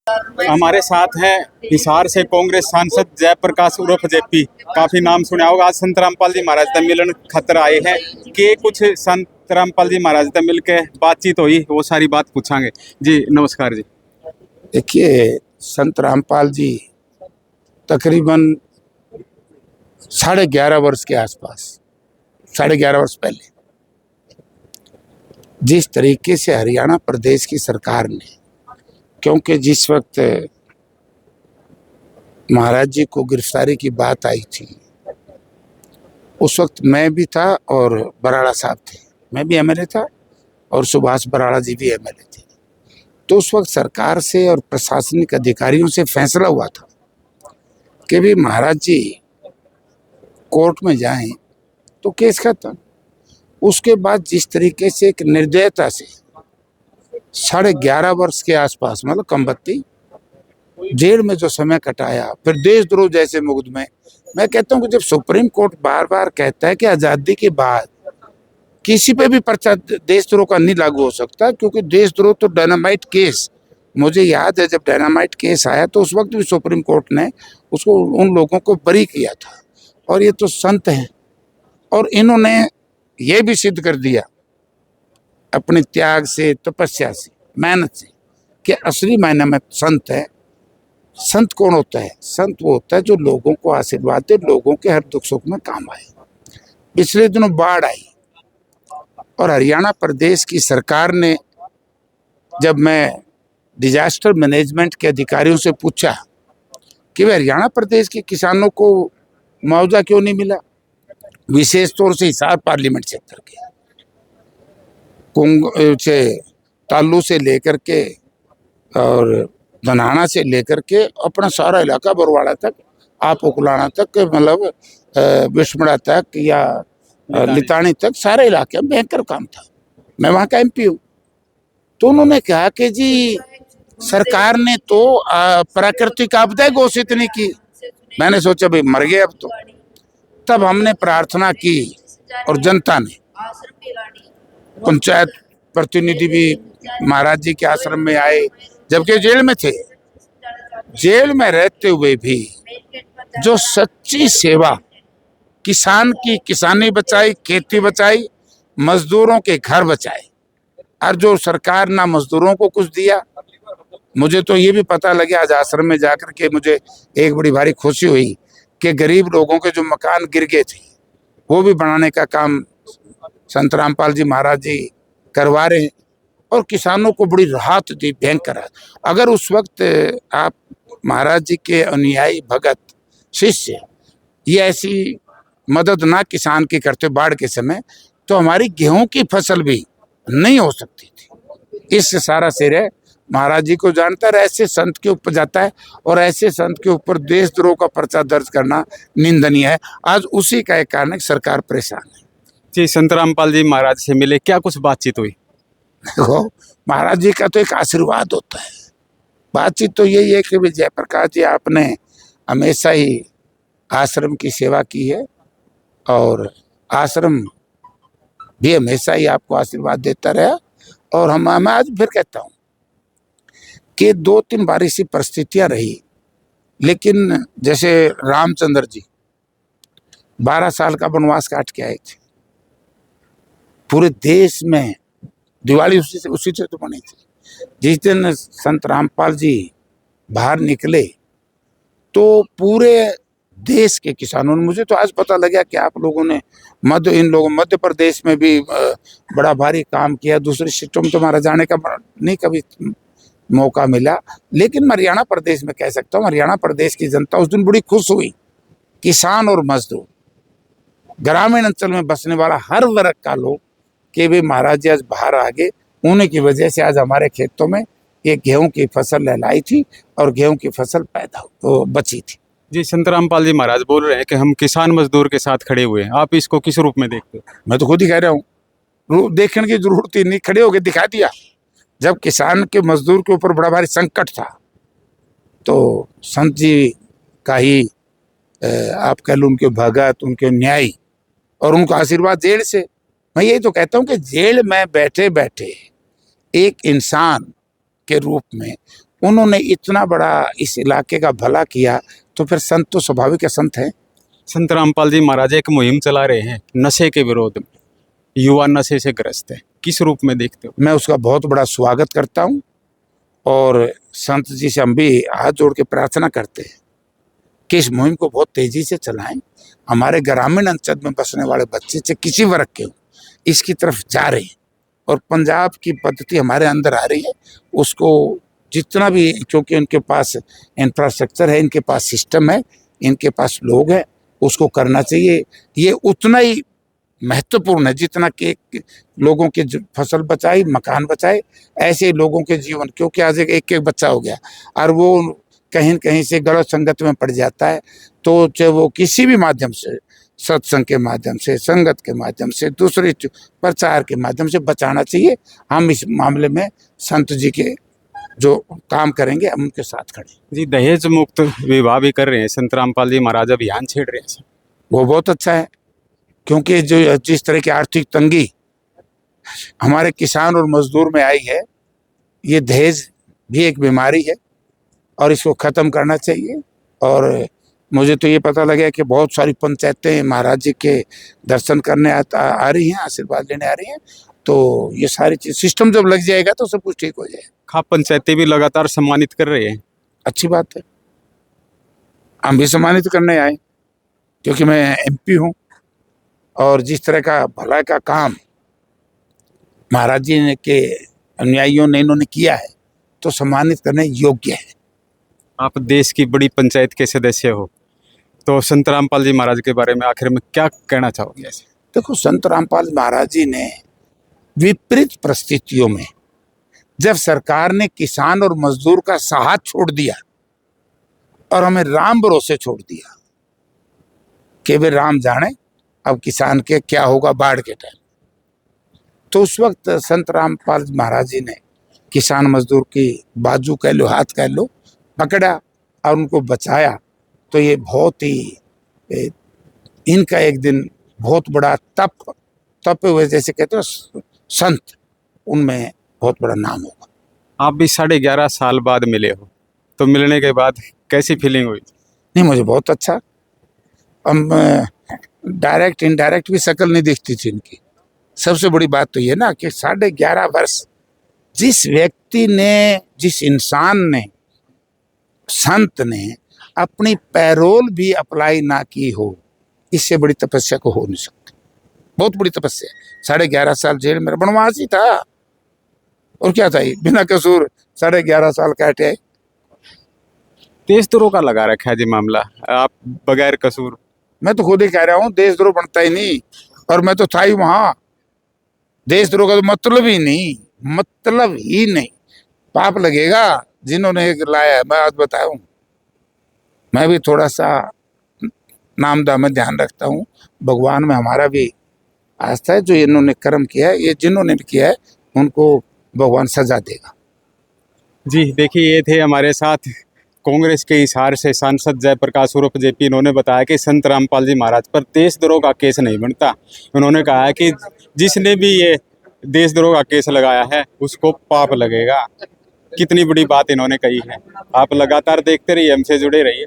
हमारे साथ हैं हिसार से कांग्रेस सांसद जयप्रकाश उर्फ जेपी। काफी नाम सुना होगा। आज संत रामपाल जी महाराज से मिलन खतर आए हैं कि कुछ संत रामपाल जी महाराज से मिल के बातचीत हुई, वो सारी बात पूछांगे। जी नमस्कार जी। देखिए, संत रामपाल जी तकरीबन 11.5 वर्ष के आसपास, 11.5 वर्ष पहले जिस तरीके से हरियाणा प्रदेश की सरकार ने, क्योंकि जिस वक्त महाराज जी को गिरफ्तारी की बात आई थी उस वक्त मैं भी था और बराड़ा साहब थे, मैं भी एमएलए था और सुभाष बराड़ा जी भी एमएलए थे। तो उस वक्त सरकार से और प्रशासनिक अधिकारियों से फैसला हुआ था कि भी महाराज जी कोर्ट में जाएं तो केस खत्म। उसके बाद जिस तरीके से एक निर्दयता से 11.5 वर्ष के आसपास, मतलब कमबत्ती जेल में जो समय कटाया, फिर देशद्रोह जैसे मुकदमे। मैं कहता हूँ कि जब सुप्रीम कोर्ट बार बार कहता है कि आज़ादी के बाद किसी पे भी पर्चा देशद्रोह का नहीं लागू हो सकता, क्योंकि देशद्रोह तो डायनामाइट केस, मुझे याद है जब डायनामाइट केस आया तो उस वक्त भी सुप्रीम कोर्ट ने उसको, उन लोगों को बरी किया था। और ये तो संत हैं और इन्होंने ये भी सिद्ध कर दिया अपने त्याग से, तपस्या से, मेहनत से कि असली मायने में संत है। संत कौन होता है? संत वो होता है जो लोगों को आशीर्वाद दे, लोगों के हर दुख सुख में काम आए। पिछले दिनों बाढ़ आई और हरियाणा प्रदेश की सरकार ने, जब मैं डिजास्टर मैनेजमेंट के अधिकारियों से पूछा कि हरियाणा प्रदेश के किसानों को मुआवजा क्यों नहीं मिला, विशेष तौर से हिसार पार्लियामेंट क्षेत्र के तालू से लेकर के और धनाना से लेकर के अपना सारा इलाका बरवाड़ा तक, आप उकलाना तक, मतलब विस्मड़ा तक या लितानी तक, सारे इलाके में भयंकर काम था। मैं वहाँ का एमपी हूँ। तो उन्होंने कहा कि जी सरकार ने तो प्राकृतिक आपदा घोषित नहीं की। मैंने सोचा भाई मर गए अब तो। तब हमने प्रार्थना की और जनता ने, पंचायत प्रतिनिधि भी महाराज जी के आश्रम में आए, जबकि जेल में थे। जेल में रहते हुए भी जो सच्ची सेवा, किसान की किसानी बचाई, खेती बचाई, मजदूरों के घर बचाए, और जो सरकार ना मजदूरों को कुछ दिया। मुझे तो ये भी पता लगा आज आश्रम में जाकर के, मुझे एक बड़ी भारी खुशी हुई कि गरीब लोगों के जो मकान गिर गए थे वो भी बनाने का काम संत रामपाल जी महाराज जी करवा रहे हैं और किसानों को बड़ी राहत दी, भयंकर। अगर उस वक्त आप महाराज जी के अनुयायी भगत शिष्य ये ऐसी मदद ना किसान की करते बाढ़ के समय, तो हमारी गेहूं की फसल भी नहीं हो सकती थी। इससे सारा श्रेय महाराज जी को जानता है। ऐसे संत के ऊपर जाता है और ऐसे संत के ऊपर देशद्रोह का पर्चा दर्ज करना निंदनीय है। आज उसी का एक कारण सरकार परेशान है। जी, संत रामपाल जी महाराज से मिले, क्या कुछ बातचीत हुई? देखो, महाराज जी का तो एक आशीर्वाद होता है। बातचीत तो यही है कि जयप्रकाश जी, आपने हमेशा ही आश्रम की सेवा की है और आश्रम भी हमेशा ही आपको आशीर्वाद देता रहा। और मैं आज फिर कहता हूँ कि 2-3 बार ऐसी परिस्थितियां रही, लेकिन जैसे रामचंद्र जी 12 साल का वनवास काट के आए थे, पूरे देश में दिवाली उसी से तो बनी थी। जिस दिन संत रामपाल जी बाहर निकले तो पूरे देश के किसानों ने, मुझे तो आज पता लगा कि आप लोगों ने मध्य प्रदेश में भी बड़ा भारी काम किया। दूसरे स्टेटों में तो हमारा जाने का नहीं कभी मौका मिला, लेकिन मैं हरियाणा प्रदेश में कह सकता हूँ, हरियाणा प्रदेश की जनता उस दिन बड़ी खुश हुई। किसान और मजदूर, ग्रामीण अंचल में बसने वाला हर वर्ग का लोग, कि भी महाराज जी आज बाहर आ गए, उन्हीं की वजह से आज हमारे खेतों में ये गेहूं की फसल लहलाई थी और गेहूं की फसल बची थी। जी, संत रामपाल जी महाराज बोल रहे हैं कि हम किसान मजदूर के साथ खड़े हुए हैं। आप इसको किस रूप में देखते हो? मैं तो खुद ही कह रहा हूँ, देखने की जरूरत ही नहीं, खड़े होकर दिखा दिया। जब किसान के मजदूर के ऊपर बड़ा भारी संकट था तो संत जी का ही आप कह लो, उनके भगत, उनके न्यायी और उनका आशीर्वाद जेल से। मैं यही तो कहता हूँ कि जेल में बैठे बैठे एक इंसान के रूप में उन्होंने इतना बड़ा इस इलाके का भला किया, तो फिर संत तो स्वाभाविक है, संत है। संत रामपाल जी महाराज एक मुहिम चला रहे हैं नशे के विरोध में, युवा नशे से ग्रस्त है, किस रूप में देखते हो? मैं उसका बहुत बड़ा स्वागत करता हूँ और संत जी से हम भी हाथ जोड़ के प्रार्थना करते हैं कि इस मुहिम को बहुत तेजी से चलाएं। हमारे ग्रामीण अंचल में बसने वाले बच्चे से किसी वर्ग के हो, इसकी तरफ जा रहे हैं और पंजाब की पद्धति हमारे अंदर आ रही है। उसको जितना भी, क्योंकि इनके पास इंफ्रास्ट्रक्चर है, इनके पास सिस्टम है, इनके पास लोग हैं, उसको करना चाहिए। ये उतना ही महत्वपूर्ण है जितना कि लोगों के फसल बचाई, मकान बचाए, ऐसे लोगों के जीवन, क्योंकि आज एक एक बच्चा हो गया और वो कहीं न कहीं से गलत संगत में पड़ जाता है, तो चाहे वो किसी भी माध्यम से, सत्संग के माध्यम से, संगत के माध्यम से, दूसरे प्रचार के माध्यम से बचाना चाहिए। हम इस मामले में संत जी के जो काम करेंगे हम उनके साथ खड़े। जी, दहेज मुक्त विवाह भी कर रहे हैं संत रामपाल जी महाराज, अभियान छेड़ रहे हैं। वो बहुत अच्छा है, क्योंकि जो जिस तरह की आर्थिक तंगी हमारे किसान और मजदूर में आई है, ये दहेज भी एक बीमारी है और इसको ख़त्म करना चाहिए। और मुझे तो ये पता लगा कि बहुत सारी पंचायतें महाराज जी के दर्शन करने आ रही हैं, आशीर्वाद लेने आ रही हैं। तो ये सारी चीज सिस्टम जब लग जाएगा तो सब कुछ ठीक हो जाएगा। खाप पंचायतें भी लगातार सम्मानित कर रहे हैं। अच्छी बात है, हम भी सम्मानित करने आए, क्योंकि मैं एमपी हूँ और जिस तरह का भला का काम महाराज जी ने के अनुयायियों ने इन्होंने किया है, तो सम्मानित करने योग्य है। आप देश की बड़ी पंचायत के सदस्य हो, तो संत रामपाल जी महाराज के बारे में आखिर में क्या कहना चाहोगे? देखो, संत रामपाल महाराज जी ने विपरीत परिस्थितियों में जब सरकार ने किसान और मजदूर का साथ छोड़ दिया और हमें राम भरोसे छोड़ दिया कि वे राम जाने अब किसान के क्या होगा बाढ़ के टाइम, तो उस वक्त संत रामपाल महाराज जी ने किसान मजदूर की बाजू कह लो, हाथ कह लो, पकड़ा और उनको बचाया। तो ये बहुत ही इनका एक दिन बहुत बड़ा तप हुए, जैसे कहते हो संत, उनमें बहुत बड़ा नाम होगा। आप भी 11.5 साल बाद मिले हो, तो मिलने के बाद कैसी फीलिंग हुई? नहीं, मुझे बहुत अच्छा। हम डायरेक्ट इनडायरेक्ट भी शक्ल नहीं दिखती थी इनकी। सबसे बड़ी बात तो ये ना कि 11.5 वर्ष जिस व्यक्ति ने, जिस इंसान ने, संत ने अपनी पैरोल भी अप्लाई ना की हो, इससे बड़ी तपस्या को हो नहीं सकती। बहुत बड़ी तपस्या। 11.5 साल जेल में वनवास ही था, और क्या था, बिना कसूर 11.5 साल काटे। देशद्रोह का लगा रखा है जी मामला, आप बगैर कसूर। मैं तो खुद ही कह रहा हूँ, देशद्रोह बनता ही नहीं, और मैं तो था ही वहां। देशद्रोह का तो मतलब ही नहीं। पाप लगेगा जिन्होंने लाया है। मैं आज बताऊं, मैं भी थोड़ा सा नामदा में ध्यान रखता हूँ, भगवान में हमारा भी आस्था है। जो इन्होंने कर्म किया है, ये जिन्होंने भी किया है, उनको भगवान सजा देगा। जी देखिए, ये थे हमारे साथ कांग्रेस के हिसार से सांसद जयप्रकाश उर्फ जेपी। इन्होंने बताया कि संत रामपाल जी महाराज पर देशद्रोह का केस नहीं बनता। उन्होंने कहा कि जिसने भी ये देशद्रोह का केस लगाया है उसको पाप लगेगा। कितनी बड़ी बात इन्होंने कही है। आप लगातार देखते रहिए, हमसे जुड़े रहिए।